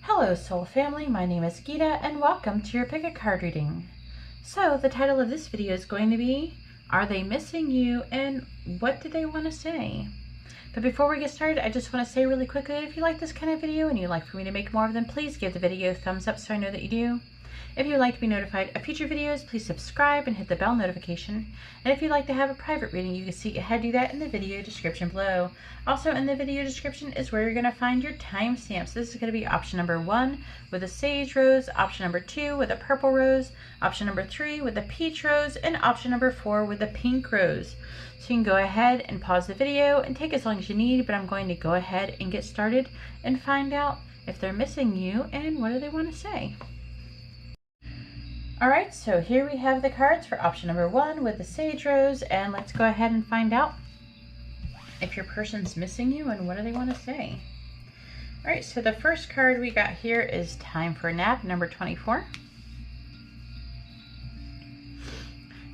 Hello soul family, my name is Geeta and welcome to your pick a card reading. So the title of this video is going to be, Are They Missing You and What Do They Want to Say? But before we get started, I just want to say really quickly, if you like this kind of video and you'd like for me to make more of them, please give the video a thumbs up so I know that you do. If you'd like to be notified of future videos, please subscribe and hit the bell notification. And if you'd like to have a private reading, you can see how to do that in the video description below. Also in the video description is where you're going to find your timestamps. This is going to be option number 1 with a sage rose, option number 2 with a purple rose, option number 3 with a peach rose, and option number 4 with a pink rose. So you can go ahead and pause the video and take as long as you need, but I'm going to go ahead and get started and find out if they're missing you and what do they want to say. Alright, so here we have the cards for option number 1 with the sage rose, and let's go ahead and find out if your person's missing you and what do they want to say. Alright, so the first card we got here is Time for a Nap, number 24.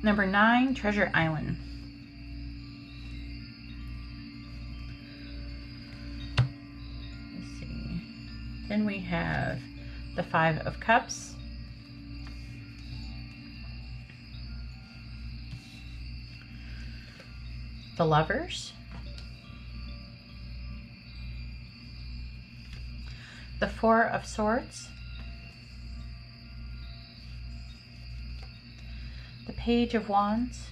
Number 9, Treasure Island. Let's see. Then we have the 5 of Cups. The Lovers, the 4 of Swords, the Page of Wands,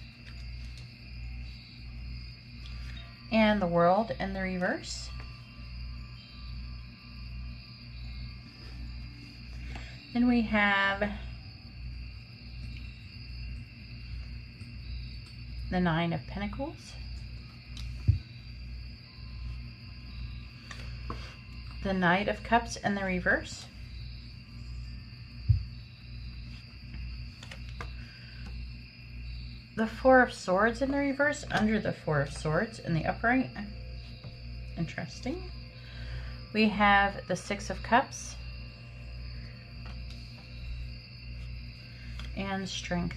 and the World in the reverse. Then we have the 9 of Pentacles, the Knight of Cups in the reverse, the 4 of Swords in the reverse under the 4 of Swords in the upright. Interesting. We have the 6 of Cups and Strength.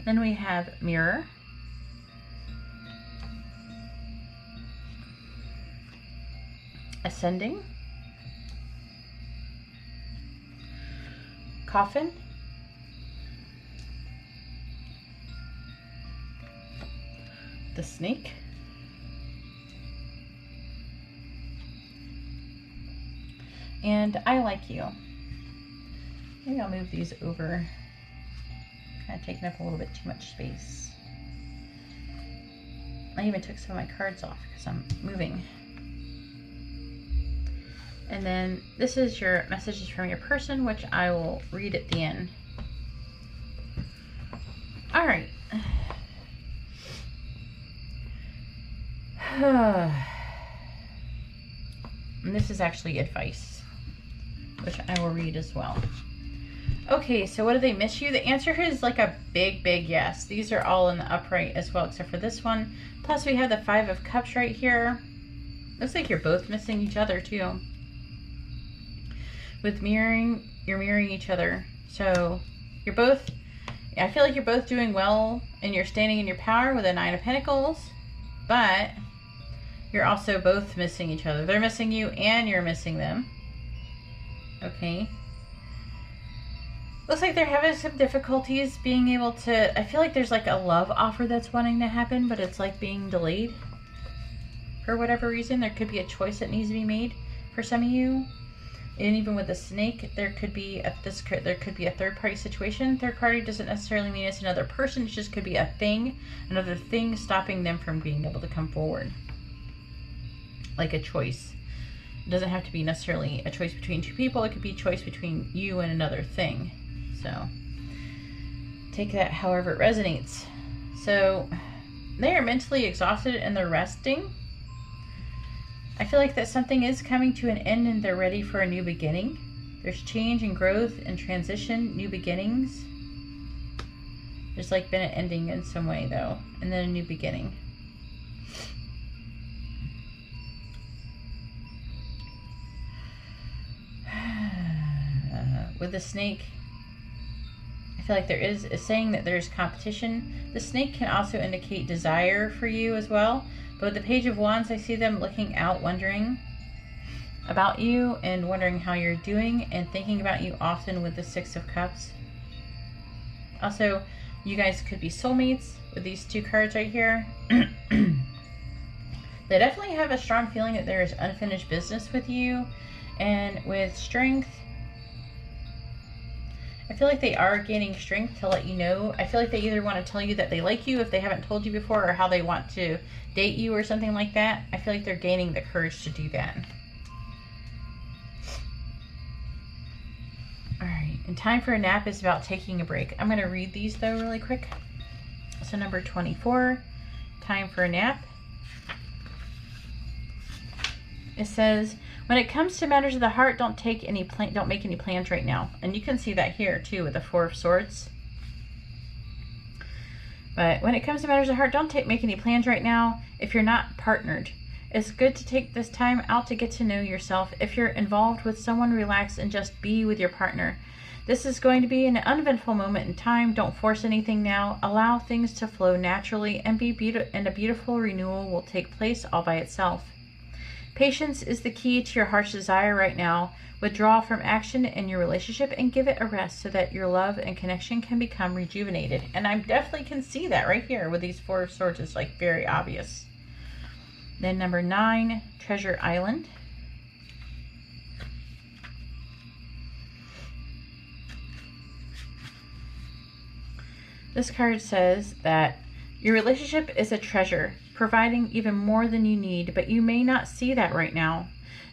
Then we have Mirror, Ascending, Coffin, the Snake, and I Like You. Maybe I'll move these over. Kind of taking up a little bit too much space. I even took some of my cards off because I'm moving. And then this is your messages from your person, which I will read at the end. All right. And this is actually advice, which I will read as well. Okay, so what do they miss you? The answer here is like a big yes. These are all in the upright as well, except for this one. Plus we have the 5 of Cups right here. Looks like you're both missing each other too. With mirroring, you're mirroring each other. So you're both, I feel like you're both doing well and you're standing in your power with a 9 of Pentacles, but you're also both missing each other. They're missing you and you're missing them. Okay. Looks like they're having some difficulties being able to, I feel like there's like a love offer that's wanting to happen, but it's like being delayed for whatever reason. There could be a choice that needs to be made for some of you. And even with the Snake, there could be a third party situation. Third party doesn't necessarily mean it's another person. It just could be a thing, another thing stopping them from being able to come forward. Like a choice. It doesn't have to be necessarily a choice between two people. It could be a choice between you and another thing. So take that however it resonates. So they are mentally exhausted and they're resting. I feel like that something is coming to an end and they're ready for a new beginning. There's change and growth and transition, new beginnings. There's like been an ending in some way though, and then a new beginning. With the Snake, I feel like there is saying that there's competition. The Snake can also indicate desire for you as well. But with the Page of Wands, I see them looking out, wondering about you and wondering how you're doing and thinking about you often with the Six of Cups. Also, you guys could be soulmates with these two cards right here. They definitely have a strong feeling that there is unfinished business with you. And with Strength, I feel like they are gaining strength to let you know. I feel like they either want to tell you that they like you if they haven't told you before, or how they want to date you or something like that. I feel like they're gaining the courage to do that. Alright, and Time for a Nap is about taking a break. I'm going to read these though really quick. So number 24, Time for a Nap. It says, when it comes to matters of the heart, don't make any plans right now. And you can see that here too with the Four of Swords. But when it comes to matters of the heart, don't make any plans right now if you're not partnered. It's good to take this time out to get to know yourself. If you're involved with someone, relax and just be with your partner. This is going to be an uneventful moment in time. Don't force anything now. Allow things to flow naturally, and a beautiful renewal will take place all by itself. Patience is the key to your heart's desire right now. Withdraw from action in your relationship and give it a rest so that your love and connection can become rejuvenated. And I definitely can see that right here with these Four of Swords. It's like very obvious. Then number 9, Treasure Island. This card says that your relationship is a treasure, providing even more than you need, but you may not see that right now.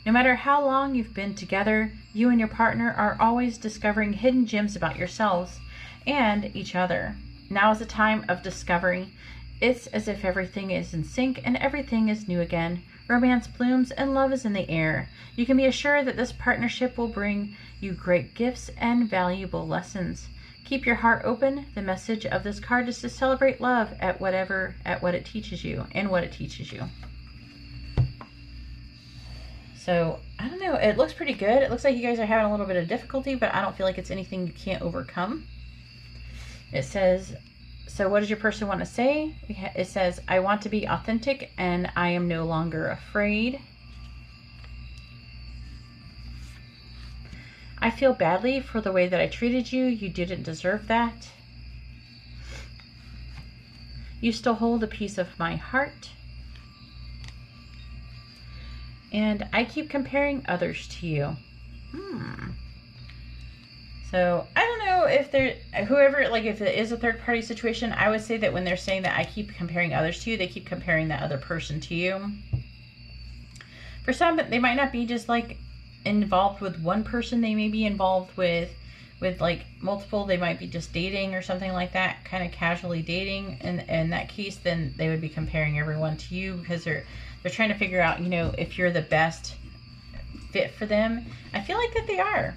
No matter how long you've been together, you and your partner are always discovering hidden gems about yourselves and each other. Now is a time of discovery. It's as if everything is in sync and everything is new again. Romance blooms and love is in the air. You can be assured that this partnership will bring you great gifts and valuable lessons. Keep your heart open. The message of this card is to celebrate love at what it teaches you and what it teaches you. So, I don't know. It looks pretty good. It looks like you guys are having a little bit of difficulty, but I don't feel like it's anything you can't overcome. It says, so what does your person want to say? It says, I want to be authentic and I am no longer afraid. I feel badly for the way that I treated you. You didn't deserve that. You still hold a piece of my heart. And I keep comparing others to you. So I don't know if if it is a third party situation, I would say that when they're saying that I keep comparing others to you, they keep comparing that other person to you. For some, they might not be just like involved with one person. They may be involved with like multiple. They might be just dating or something like that, kind of casually dating. And in that case, then they would be comparing everyone to you because they're trying to figure out, you know, if you're the best fit for them. I feel like that they are.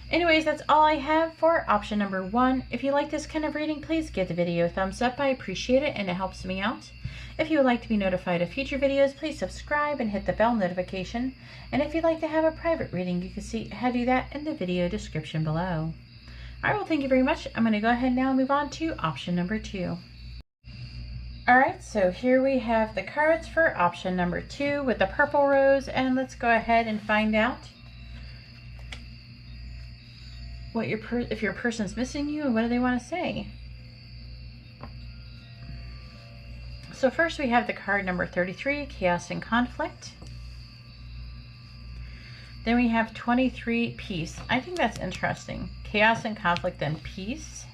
Anyways, that's all I have for option number 1. If you like this kind of reading, please give the video a thumbs up. I appreciate it and it helps me out. If you would like to be notified of future videos, please subscribe and hit the bell notification. And if you'd like to have a private reading, you can see how to do that in the video description below. Alright, well, thank you very much. I'm going to go ahead now and move on to option number 2. Alright, so here we have the cards for option number 2 with the purple rose, and let's go ahead and find out what if your person's missing you and what do they want to say. So first we have the card number 33, Chaos and Conflict. Then we have 23, Peace. I think that's interesting. Chaos and Conflict, then Peace.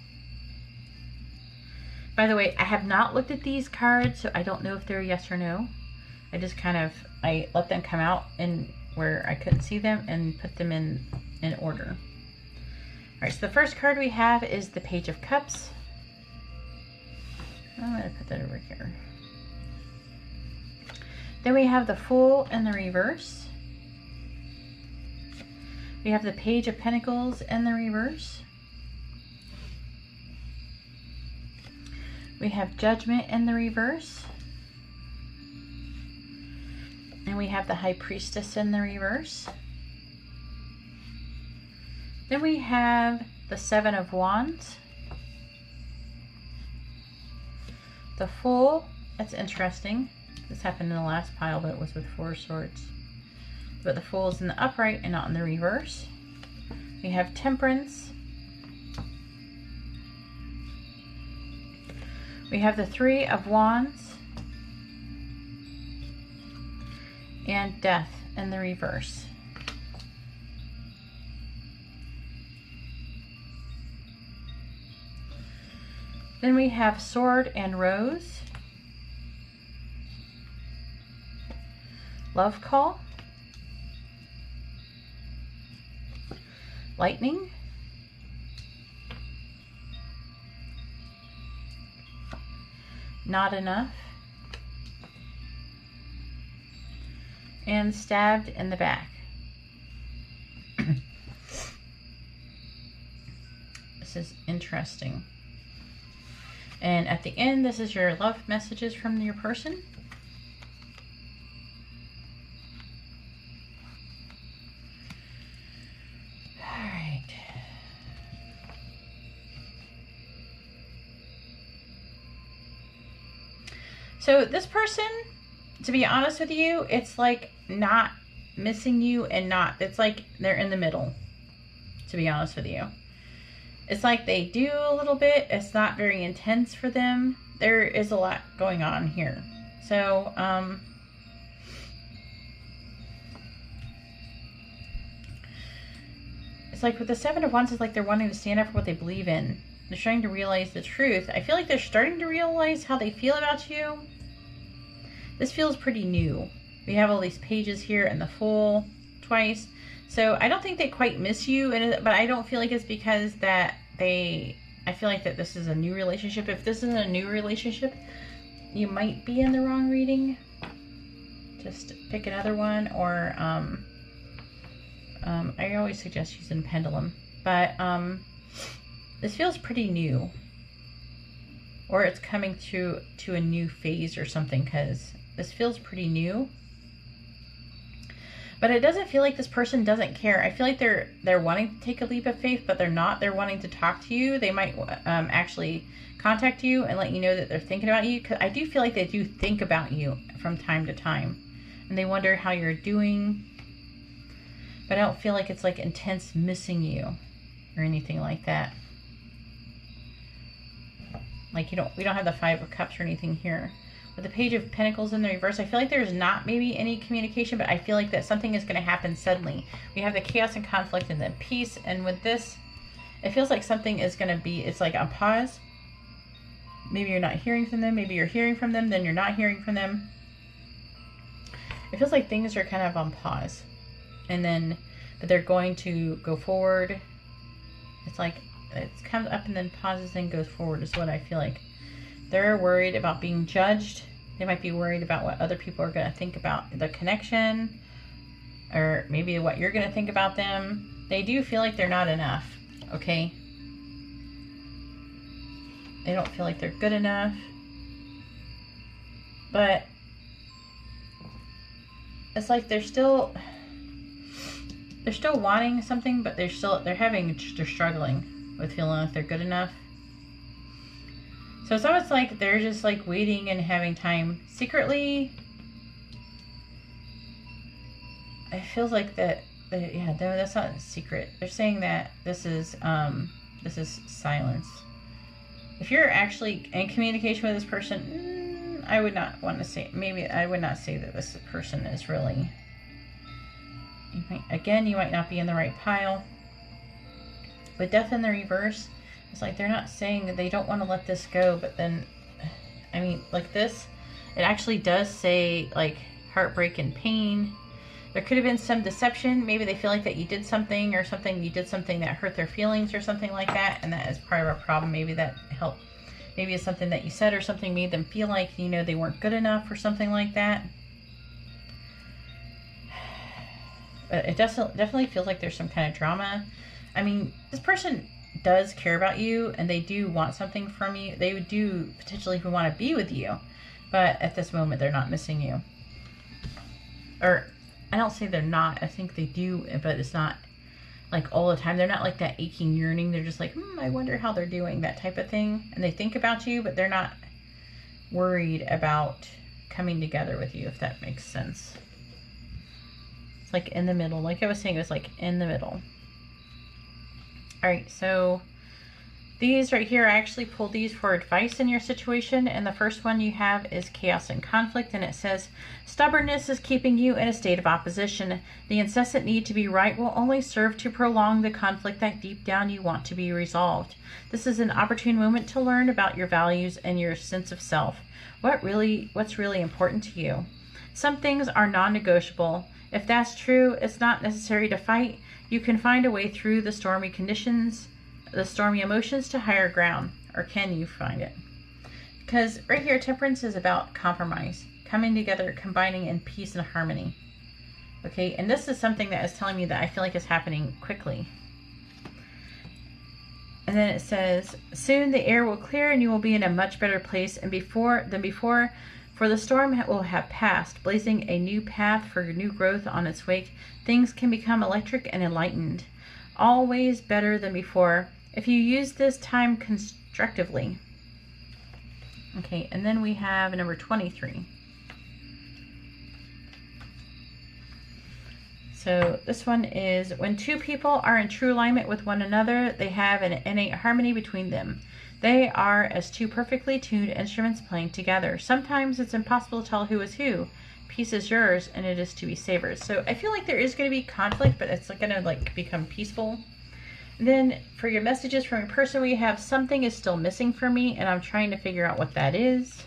By the way, I have not looked at these cards, so I don't know if they're yes or no. I just I let them come out in where I couldn't see them and put them in order. All right, so the first card we have is the Page of Cups. I'm going to put that over here. Then we have the Fool in the reverse. We have the Page of Pentacles in the reverse. We have Judgment in the reverse. And we have the High Priestess in the reverse. Then we have the Seven of Wands, the Fool, That's interesting. This happened in the last pile, but it was with 4 swords. But the Fool is in the upright and not in the reverse. We have Temperance. We have the 3 of Wands. And Death in the reverse. Then we have Sword and Rose. Love Call. Lightning. Not Enough. And Stabbed in the Back. This is interesting. And at the end, this is your love messages from your person. All right. So this person, to be honest with you, it's like not missing you and not, it's like they're in the middle, to be honest with you. It's like they do a little bit. It's not very intense for them. There is a lot going on here. So, it's like with the 7 of Wands, it's like they're wanting to stand up for what they believe in. They're trying to realize the truth. I feel like they're starting to realize how they feel about you. This feels pretty new. We have all these pages here and the Fool twice. So I don't think they quite miss you, but I don't feel like it's because that I feel like that this is a new relationship. If this is a new relationship, you might be in the wrong reading. Just pick another one, or I always suggest using Pendulum. But this feels pretty new. Or it's coming to a new phase or something, because this feels pretty new. But it doesn't feel like this person doesn't care. I feel like they're wanting to take a leap of faith, but they're not. They're wanting to talk to you. They might actually contact you and let you know that they're thinking about you. Because I do feel like they do think about you from time to time. And they wonder how you're doing. But I don't feel like it's like intense missing you or anything like that. Like we don't have the 5 of Cups or anything here. With the Page of Pentacles in the reverse, I feel like there's not maybe any communication, but I feel like that something is going to happen suddenly. We have the Chaos and Conflict and then Peace. And with this, it feels like something is going to be, it's like on pause. Maybe you're not hearing from them. Maybe you're hearing from them, then you're not hearing from them. It feels like things are kind of on pause. And then, but they're going to go forward. It's like, it comes up and then pauses and goes forward is what I feel like. They're worried about being judged. They might be worried about what other people are going to think about the connection, or maybe what you're going to think about them. They do feel like they're not enough, okay? They don't feel like they're good enough. But it's like they're still wanting something, but they're struggling with feeling like they're good enough. So it's almost like they're just like waiting and having time secretly. It feels like that. Yeah, no, that's not a secret. They're saying that this is silence. If you're actually in communication with this person, I would not want to say. Maybe I would not say that this person is really. You might not be in the right pile. With Death in the reverse. It's like they're not saying that they don't want to let this go, but then, I mean, like this, it actually does say, like, heartbreak and pain. There could have been some deception. Maybe they feel like that you did something, or you did something that hurt their feelings or something like that, and that is part of a problem. Maybe that helped. Maybe it's something that you said or something made them feel like, you know, they weren't good enough or something like that. But it definitely feels like there's some kind of drama. I mean, this person does care about you, and they do want something from you. They do potentially want to be with you, but at this moment they're not missing you. Or I don't say they're not. I think they do, but it's not like all the time. They're not like that aching yearning. They're just like, I wonder how they're doing, that type of thing. And they think about you, but they're not worried about coming together with you, if that makes sense. It's like in the middle. Like I was saying, it was like in the middle. All right, so these right here, I actually pulled these for advice in your situation. And the first one you have is chaos and conflict. And it says, stubbornness is keeping you in a state of opposition. The incessant need to be right will only serve to prolong the conflict that deep down you want to be resolved. This is an opportune moment to learn about your values and your sense of self. What's really important to you. Some things are non-negotiable. If that's true, it's not necessary to fight. You can find a way through the stormy conditions, the stormy emotions, to higher ground. Or can you find it? Because right here, temperance is about compromise, coming together, combining in peace and harmony. Okay, and this is something that is telling me that I feel like is happening quickly. And then it says, soon the air will clear and you will be in a much better place than before, for the storm will have passed, blazing a new path for new growth on its wake. Things can become electric and enlightened, always better than before, if you use this time constructively. Okay, and then we have number 23. So this one is, when two people are in true alignment with one another, they have an innate harmony between them. They are as two perfectly tuned instruments playing together. Sometimes it's impossible to tell who is who. Peace is yours and it is to be savored. So I feel like there is going to be conflict, but it's going to like become peaceful. And then for your messages from your person, we have something is still missing for me and I'm trying to figure out what that is.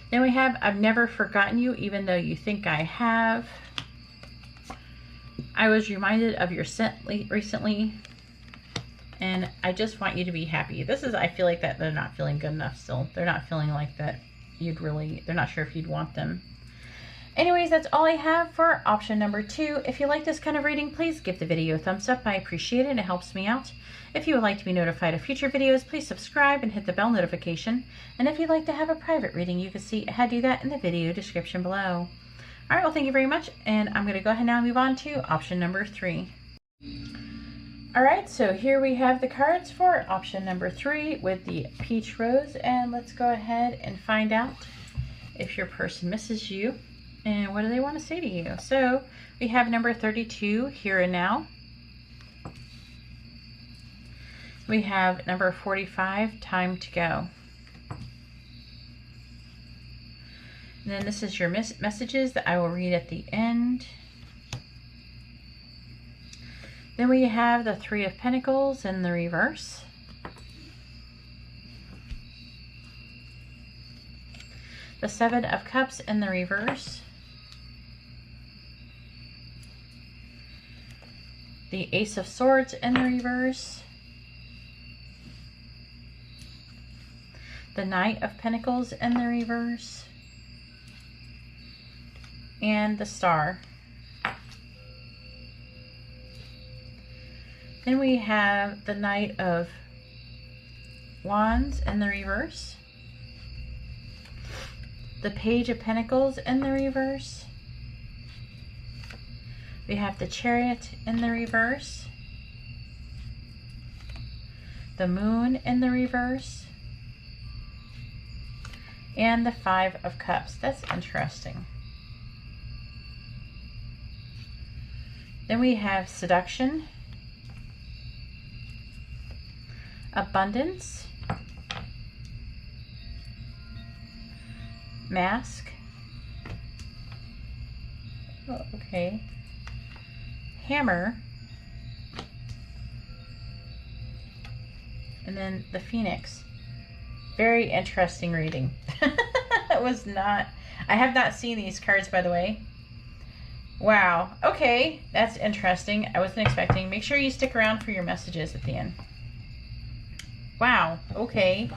Then we have, I've never forgotten you even though you think I have. I was reminded of your scent recently, and I just want you to be happy. This is, I feel like that they're not feeling good enough still. They're not feeling like that they're not sure if you'd want them. Anyways, that's all I have for option number 2. If you like this kind of reading, please give the video a thumbs up. I appreciate it. It helps me out. If you would like to be notified of future videos, please subscribe and hit the bell notification. And if you'd like to have a private reading, you can see how to do that in the video description below. All right, well, thank you very much, and I'm going to go ahead now and move on to option number 3. All right, so here we have the cards for option number 3 with the peach rose, and let's go ahead and find out if your person misses you and what do they want to say to you. So we have number 32, here and now. We have number 45, time to go. And then this is your messages that I will read at the end. Then we have the 3 of Pentacles in the reverse. The 7 of Cups in the reverse. The Ace of Swords in the reverse. The Knight of Pentacles in the reverse. And the Star. Then we have the Knight of Wands in the reverse. The Page of Pentacles in the reverse. We have the Chariot in the reverse. The Moon in the reverse. And the 5 of Cups. That's interesting. Then we have Seduction, Abundance, Mask, oh, okay, Hammer, and then the Phoenix. Very interesting reading. That was not, I have not seen these cards, by the way. Wow. Okay. That's interesting. I wasn't expecting. Make sure you stick around for your messages at the end. Wow. Okay.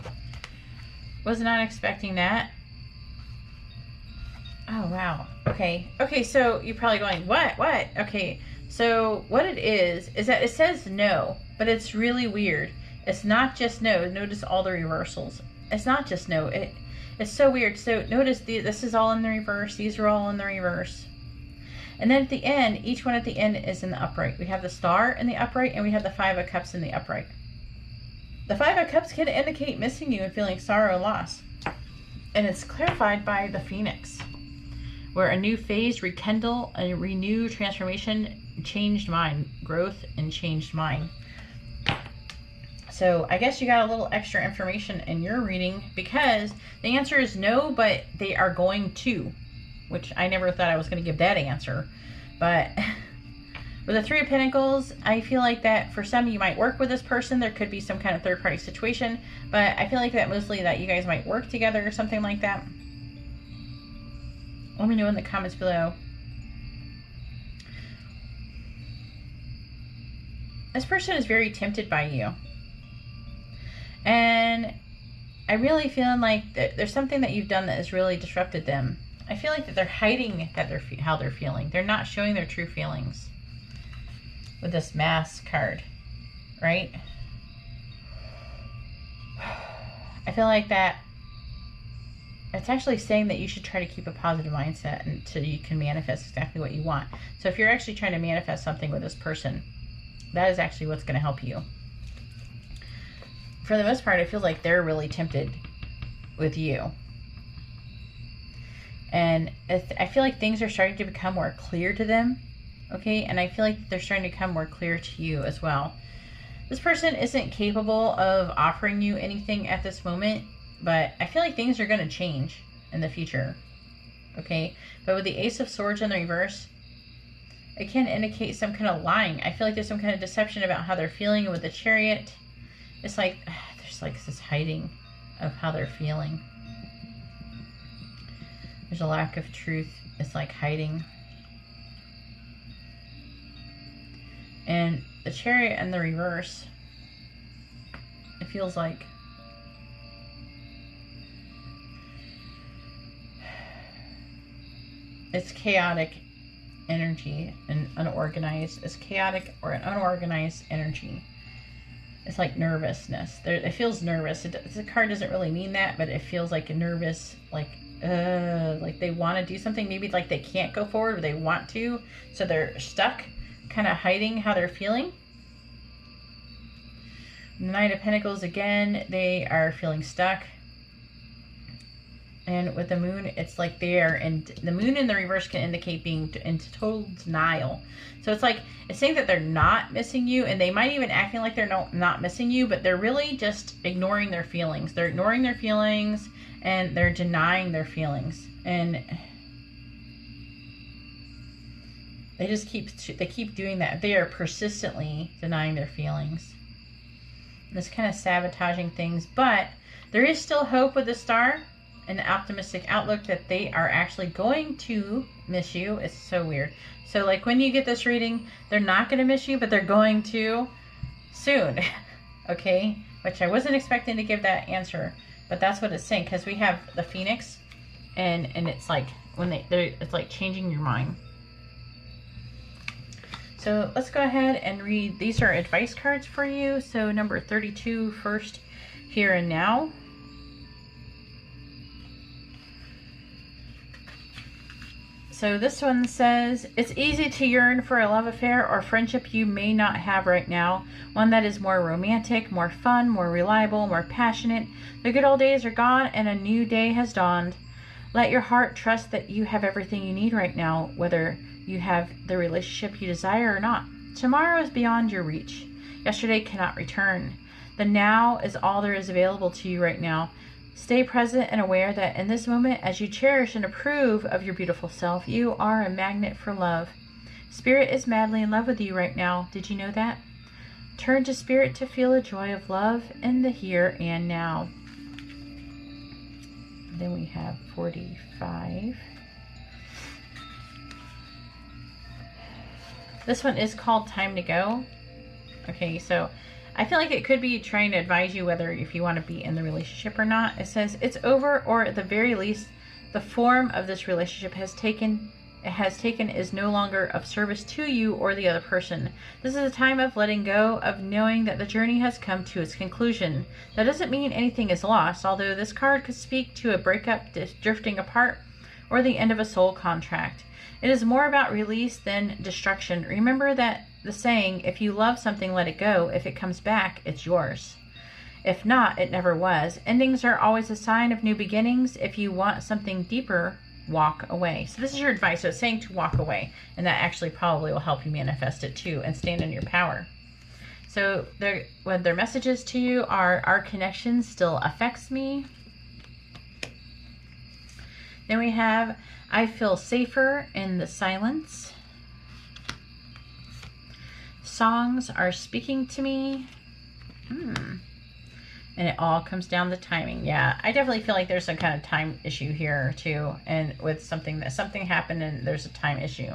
Was not expecting that. Oh, wow. Okay. Okay. So you're probably going, what? What? Okay. So what it is that it says no, but it's really weird. It's not just no. Notice all the reversals. It's not just no. It's so weird. So notice this is all in the reverse. These are all in the reverse. And then at the end, each one at the end is in the upright. We have the Star in the upright, and we have the 5 of Cups in the upright. The 5 of Cups can indicate missing you and feeling sorrow and loss. And it's clarified by the Phoenix, where a new phase, rekindle, a renew, transformation, changed mind, growth, and changed mind. So I guess you got a little extra information in your reading, because the answer is no, but they are going to, which I never thought I was going to give that answer. But with the Three of Pentacles, I feel like that for some, you might work with this person. There could be some kind of third-party situation, but I feel like that mostly that you guys might work together or something like that. Let me know in the comments below. This person is very tempted by you. And I really feel like there's something that you've done that has really disrupted them. I feel like that they're hiding how they're feeling. They're not showing their true feelings with this Mass card, right? I feel like that it's actually saying that you should try to keep a positive mindset until you can manifest exactly what you want. So if you're actually trying to manifest something with this person, that is actually what's going to help you. For the most part, I feel like they're really tempted with you. And I feel like things are starting to become more clear to them. Okay? And I feel like they're starting to become more clear to you as well. This person isn't capable of offering you anything at this moment, but I feel like things are going to change in the future. Okay? But with the Ace of Swords in the reverse, it can indicate some kind of lying. I feel like there's some kind of deception about how they're feeling. And with the Chariot, it's like there's like this hiding of how they're feeling. There's a lack of truth. It's like hiding. And the Chariot in the reverse, it feels like it's chaotic energy and unorganized. It's chaotic or an unorganized energy. It's like nervousness. It feels nervous. The card doesn't really mean that, but it feels like a nervous, like they want to do something. Maybe like they can't go forward, or they want to, so they're stuck, kind of hiding how they're feeling. The Knight of Pentacles, again, they are feeling stuck. And with the Moon, it's like they're, and the Moon in the reverse can indicate being in total denial. So it's like, it's saying that they're not missing you, and they might even acting like they're not missing you, but they're really just ignoring their feelings. They're ignoring their feelings, and they're denying their feelings. And they just keep doing that. They are persistently denying their feelings. This kind of sabotaging things, but there is still hope with the Star. An optimistic outlook that they are actually going to miss you. It's so weird. So like when you get this reading, they're not going to miss you, but they're going to soon. Okay? Which I wasn't expecting to give that answer, but that's what it's saying, because we have the Phoenix, and it's like when it's like changing your mind. So let's go ahead and read. These are advice cards for you. So number 32, first, here and now. So this one says, it's easy to yearn for a love affair or friendship you may not have right now. One that is more romantic, more fun, more reliable, more passionate. The good old days are gone and a new day has dawned. Let your heart trust that you have everything you need right now, whether you have the relationship you desire or not. Tomorrow is beyond your reach. Yesterday cannot return. The now is all there is available to you right now. Stay present and aware that in this moment, as you cherish and approve of your beautiful self, you are a magnet for love. Spirit is madly in love with you right now. Did you know that? Turn to Spirit to feel the joy of love in the here and now. Then we have 45. This one is called Time to Go. Okay, so I feel like it could be trying to advise you whether if you want to be in the relationship or not. It says it's over, or at the very least, the form of this relationship has taken is no longer of service to you or the other person. This is a time of letting go, of knowing that the journey has come to its conclusion. That doesn't mean anything is lost, although this card could speak to a breakup, drifting apart, or the end of a soul contract. It is more about release than destruction. Remember that the saying, if you love something, let it go. If it comes back, it's yours. If not, it never was. Endings are always a sign of new beginnings. If you want something deeper, walk away. So this is your advice. So it's saying to walk away. And that actually probably will help you manifest it too and stand in your power. So what their messages to you are, our connection still affects me. Then we have, I feel safer in the silence. Songs are speaking to me. And it all comes down to timing. Yeah, I definitely feel like there's some kind of time issue here too. And with something happened and there's a time issue.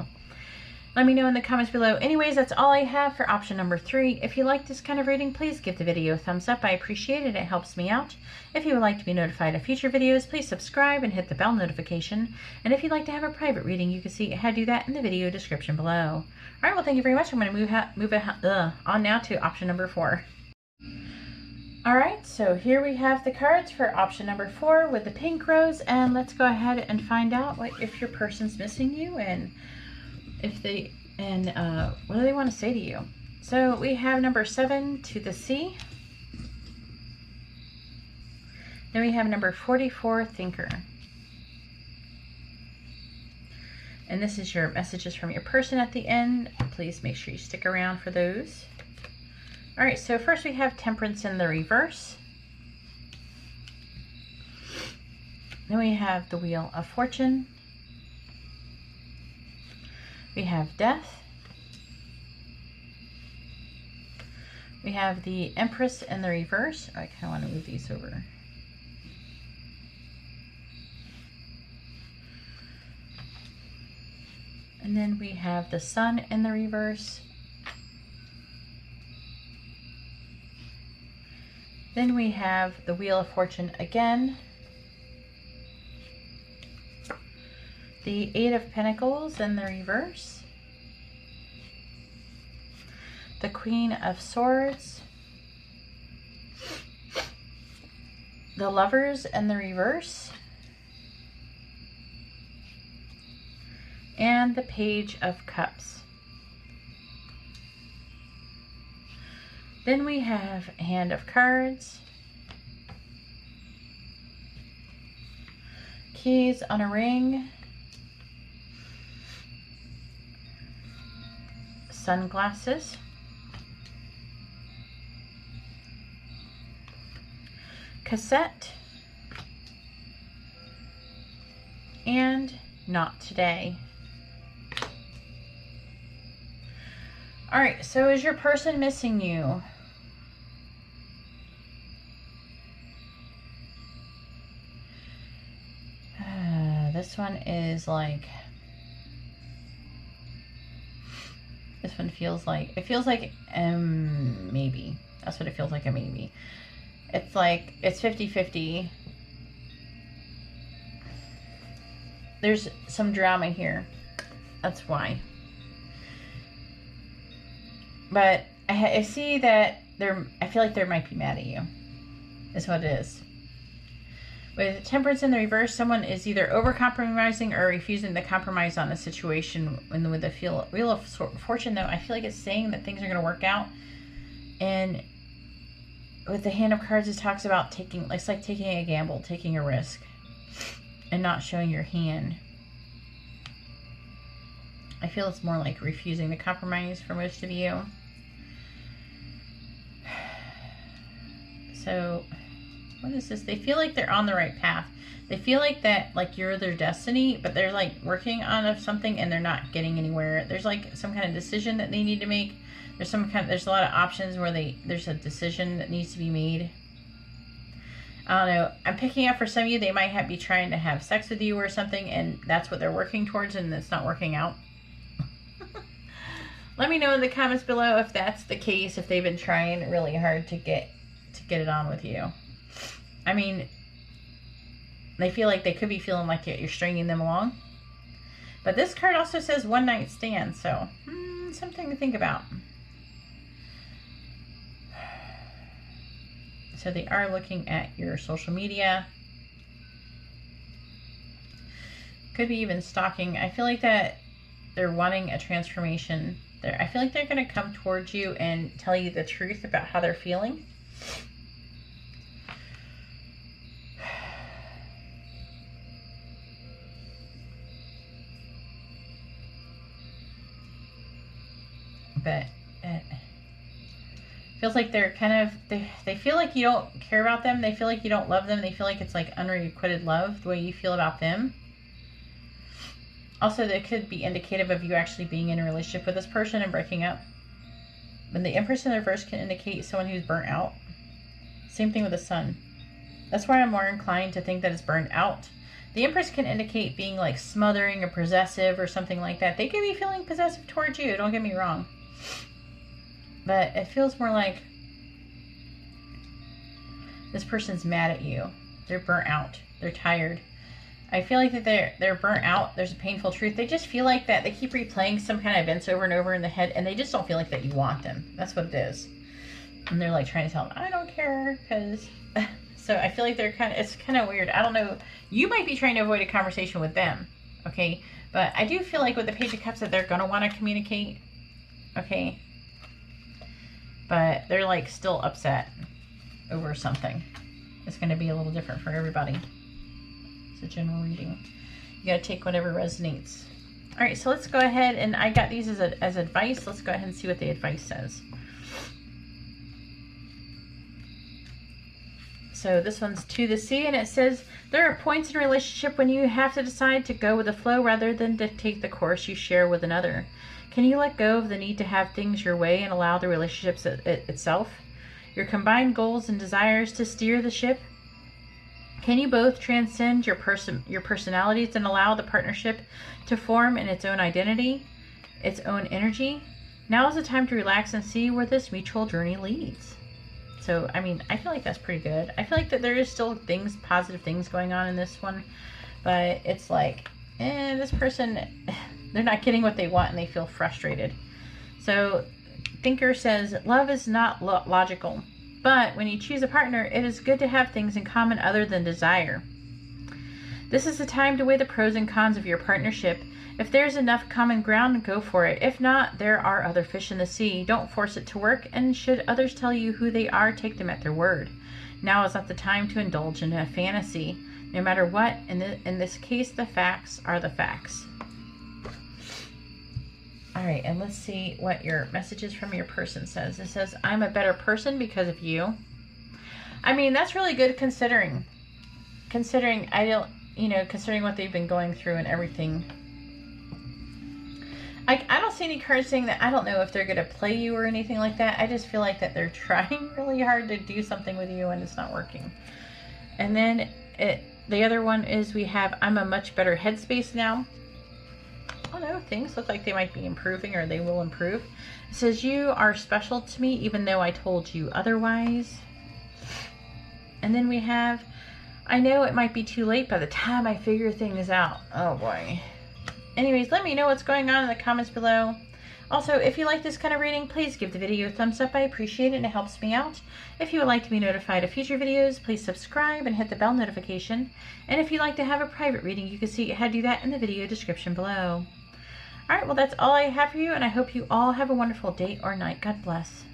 Let me know in the comments below. Anyways, that's all I have for option number 3. If you like this kind of reading, please give the video a thumbs up. I appreciate it. It helps me out. If you would like to be notified of future videos, please subscribe and hit the bell notification. And if you'd like to have a private reading, you can see how to do that in the video description below. All right, well, thank you very much. I'm going to move on now to option number 4. All right, so here we have the cards for option number 4 with the pink rose. And let's go ahead and find out if your person's missing you and what do they want to say to you. So we have number 7, to the sea. Then we have number 44, thinker. And this is your messages from your person at the end. Please make sure you stick around for those. All right, so first we have temperance in the reverse. Then we have the wheel of fortune. We have death. We have the Empress in the reverse. I kind of want to move these over. And then we have the Sun in the reverse. Then we have the Wheel of Fortune again. The 8 of Pentacles in the reverse. The Queen of Swords. The Lovers in the reverse. And the Page of Cups. Then we have Hand of Cards. Keys on a ring. Sunglasses. Cassette. And not today. All right, so is your person missing you? This one is like, this one feels like, it feels like maybe. That's what it feels like, a maybe. It's like, it's 50-50. There's some drama here. That's why. But I see that I feel like they might be mad at you. Is what it is. With temperance in the reverse, someone is either over-compromising or refusing to compromise on a situation. And with the Wheel of Fortune, though, I feel like it's saying that things are going to work out. And with the Hand of Cards, it talks about it's like taking a gamble, taking a risk, and not showing your hand. I feel it's more like refusing to compromise for most of you. So, what is this? They feel like they're on the right path. They feel like that, like you're their destiny, but they're like working on something and they're not getting anywhere. There's like some kind of decision that they need to make. There's a lot of options where there's a decision that needs to be made. I don't know. I'm picking up for some of you, they might be trying to have sex with you or something, and that's what they're working towards, and it's not working out. Let me know in the comments below if that's the case, if they've been trying really hard to get it on with you. I mean, they feel like they could be feeling like you're stringing them along. But this card also says one night stand, so something to think about. So they are looking at your social media. Could be even stalking. I feel like that they're wanting a transformation. I feel like they're going to come towards you and tell you the truth about how they're feeling. but it feels like they're kind of, they feel like you don't care about them. They feel like you don't love them. They feel like it's like unrequited love, the way you feel about them. Also, that could be indicative of you actually being in a relationship with this person and breaking up. When the Empress in the reverse can indicate someone who's burnt out. Same thing with the Sun. That's why I'm more inclined to think that it's burnt out. The Empress can indicate being like smothering or possessive or something like that. They could be feeling possessive towards you, don't get me wrong. But it feels more like this person's mad at you. They're burnt out. They're tired. I feel like that they're burnt out. There's a painful truth. They just feel like that. They keep replaying some kind of events over and over in the head, and they just don't feel like that you want them. That's what it is. And they're like trying to tell them, I don't care, because... So I feel like they're it's kind of weird. I don't know. You might be trying to avoid a conversation with them, okay? But I do feel like with the Page of Cups that they're going to want to communicate, okay? But they're like still upset over something. It's going to be a little different for everybody. It's a general reading. You got to take whatever resonates. All right, so let's go ahead, and I got these as advice. Let's go ahead and see what the advice says. So this one's to the sea, and it says, there are points in a relationship when you have to decide to go with the flow rather than dictate the course you share with another. Can you let go of the need to have things your way and allow the relationship itself, your combined goals and desires to steer the ship? Can you both transcend your personalities and allow the partnership to form in its own identity, its own energy? Now is the time to relax and see where this mutual journey leads. So, I mean, I feel like that's pretty good. I feel like that there is still positive things going on in this one, but it's like, this person, they're not getting what they want and they feel frustrated. So, Thinker says, love is not logical. But when you choose a partner, it is good to have things in common other than desire. This is the time to weigh the pros and cons of your partnership. If there's enough common ground, go for it. If not, there are other fish in the sea. Don't force it to work, and should others tell you who they are, take them at their word. Now is not the time to indulge in a fantasy. No matter what, in this case, the facts are the facts. All right, and let's see what your messages from your person says. It says, I'm a better person because of you. I mean, that's really good considering considering what they've been going through and everything. I don't see any cards saying that. I don't know if they're going to play you or anything like that. I just feel like that they're trying really hard to do something with you and it's not working. And then the other one is we have, I'm a much better headspace now. I don't know, things look like they might be improving or they will improve. It says, you are special to me even though I told you otherwise. And then we have, I know it might be too late by the time I figure things out. Oh boy. Anyways, let me know what's going on in the comments below. Also, if you like this kind of reading, please give the video a thumbs up. I appreciate it and it helps me out. If you would like to be notified of future videos, please subscribe and hit the bell notification. And if you'd like to have a private reading, you can see how to do that in the video description below. Alright, well that's all I have for you, and I hope you all have a wonderful day or night. God bless.